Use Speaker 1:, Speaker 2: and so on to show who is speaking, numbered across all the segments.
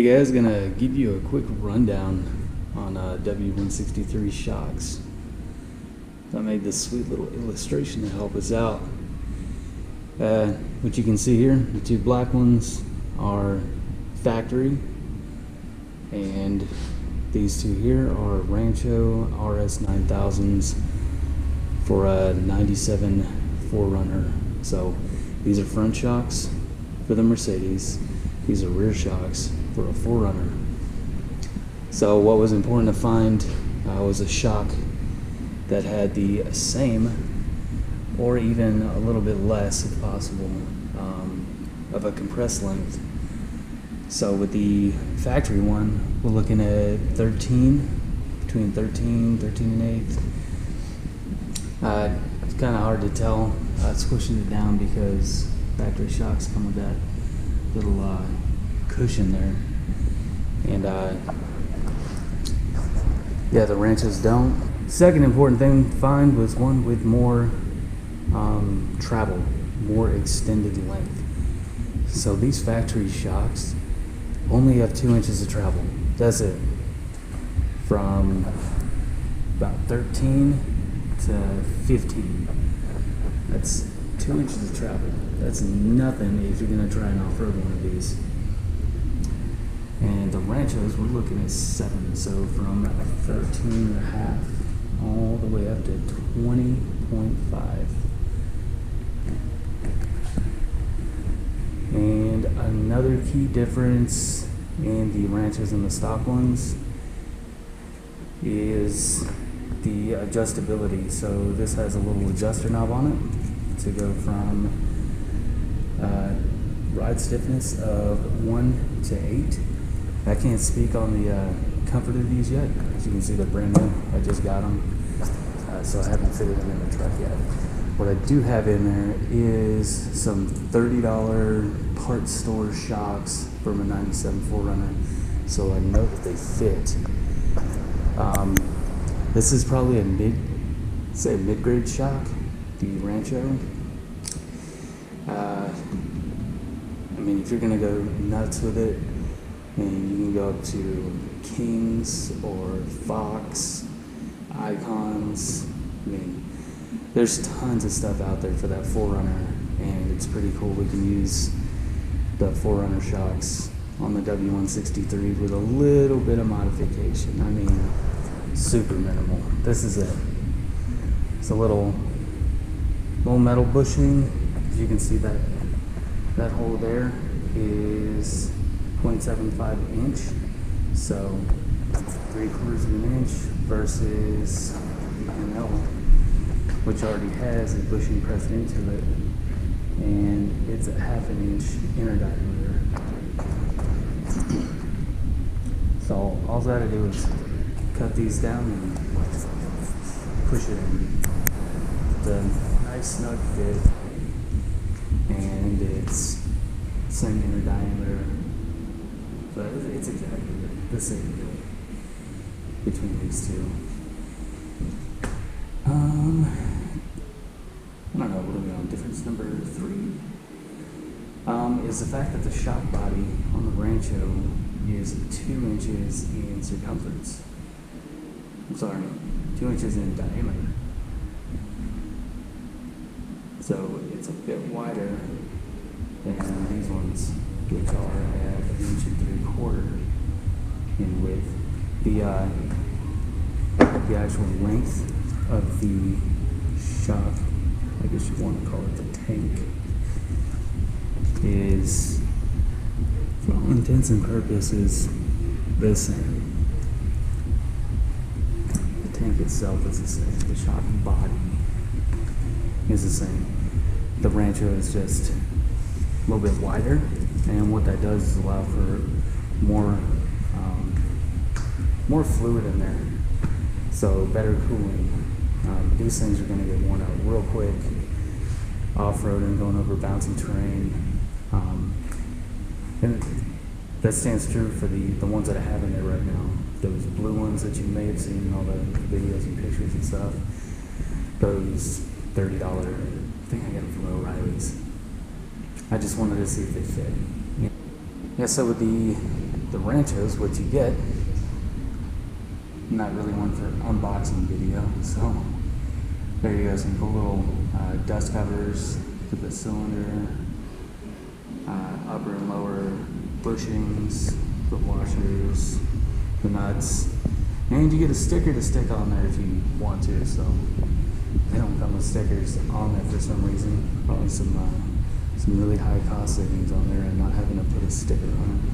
Speaker 1: Hey guys, gonna give you a quick rundown on W163 shocks. I made this sweet little illustration to help us out. What you can see here, the two black ones are factory, and these two here are Rancho RS9000s for a 97 4Runner. So these are front shocks for the Mercedes. These are rear shocks for a 4Runner. So what was important to find was a shock that had the same or even a little bit less, if possible, of a compressed length. So with the factory one, we're looking at 13, between 13 and 8. It's kind of hard to tell. Squishing it down because factory shocks come with that little cushion there, and yeah, the Ranchos don't. Second important thing to find was one with more travel, more extended length. So these factory shocks only have 2 inches of travel. That's it. From about 13 to 15. That's 2 inches of travel. That's nothing if you're gonna try and off-road one of these. And the Ranchos, we're looking at 7, so from 13 and a half all the way up to 20.5. And another key difference in the Ranchos and the stock ones is the adjustability. So this has a little adjuster knob on it to go from ride stiffness of 1 to 8. I can't speak on the comfort of these yet. As you can see, they're brand new. I just got them, so I haven't fitted them in the truck yet. What I do have in there is some $30 parts store shocks from a 97 4Runner, so I know that they fit. This is probably a mid-grade shock, the Rancho. I mean, if you're gonna go nuts with it, and you can go up to Kings or Fox, Icons. I mean, there's tons of stuff out there for that 4Runner, and it's pretty cool. We can use the 4Runner shocks on the W163 with a little bit of modification. I mean, super minimal. This is it. It's a little metal bushing. As you can see, that hole there is 0.75 inch, so 3/4 of an inch versus the NL, which already has a bushing pressed into it, and it's a 1/2 inch inner diameter. So all I gotta do is cut these down and push it in. The nice snug fit, and it's same inner diameter, but it's exactly the same between these two. I don't know, what are we on? Difference number 3 is the fact that the shock body on the Rancho is 2 inches in circumference. I'm sorry, 2 inches in diameter. So it's a bit wider than these ones, which are at 1 3/4 inches in width. The actual length of the shock, I guess you want to call it the tank, is, for all intents and purposes, the same. The tank itself is the same. The shock body is the same. The Rancho is just a little bit wider, and what that does is allow for more fluid in there, so better cooling. These things are going to get worn out real quick off-roading, going over bouncy terrain, and that stands true for the ones that I have in there right now. Those blue ones that you may have seen in all the videos and pictures and stuff, those $30, I think I got them from O'Reilly's. I just wanted to see if they fit. Yeah, so with the Ranchos, what you get, not really one for unboxing video, so there you go, some cool little dust covers to the cylinder, upper and lower bushings, the washers, the nuts, and you get a sticker to stick on there if you want to, so they don't come with stickers on there for some reason. Probably some really high cost savings on there and not having to put a sticker on it.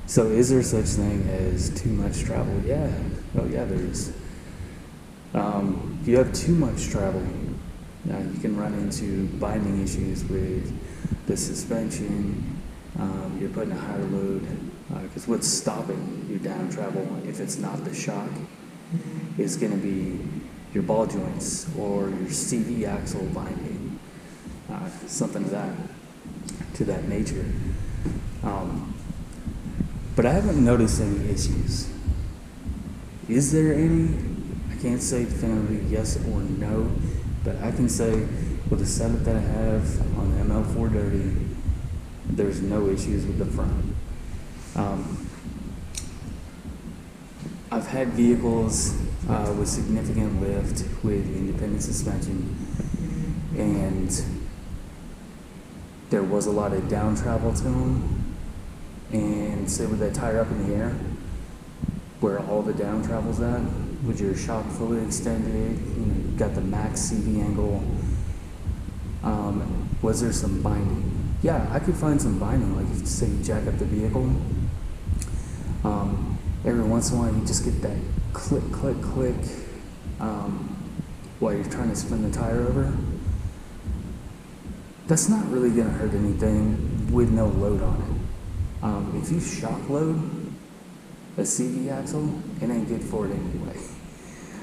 Speaker 1: So is there such thing as too much travel? Yeah. Oh yeah, there is. If you have too much travel, you can run into binding issues with the suspension. You're putting a higher load, because what's stopping your down travel, if it's not the shock, is going to be your ball joints or your CV axle binding, something of that to that nature. But I haven't noticed any issues. Is there any? I can't say definitively yes or no, but I can say with the setup that I have on the ML430, there's no issues with the front. I've had vehicles with significant lift with independent suspension, and there was a lot of down travel to them. And say with that tire up in the air, where all the down travel's at, with your shock fully extended, you've got the max CV angle, was there some binding? Yeah, I could find some binding, like if say you jack up the vehicle, every once in a while you just get that click, click, click, while you're trying to spin the tire over. That's not really gonna hurt anything with no load on it. If you shock load a CV axle, it ain't good for it anyway.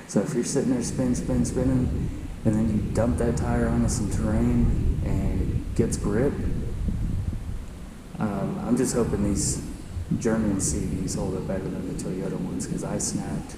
Speaker 1: So if you're sitting there spinning, and then you dump that tire onto some terrain and it gets grip, I'm just hoping these German CVs hold up better than the Toyota ones, because I snapped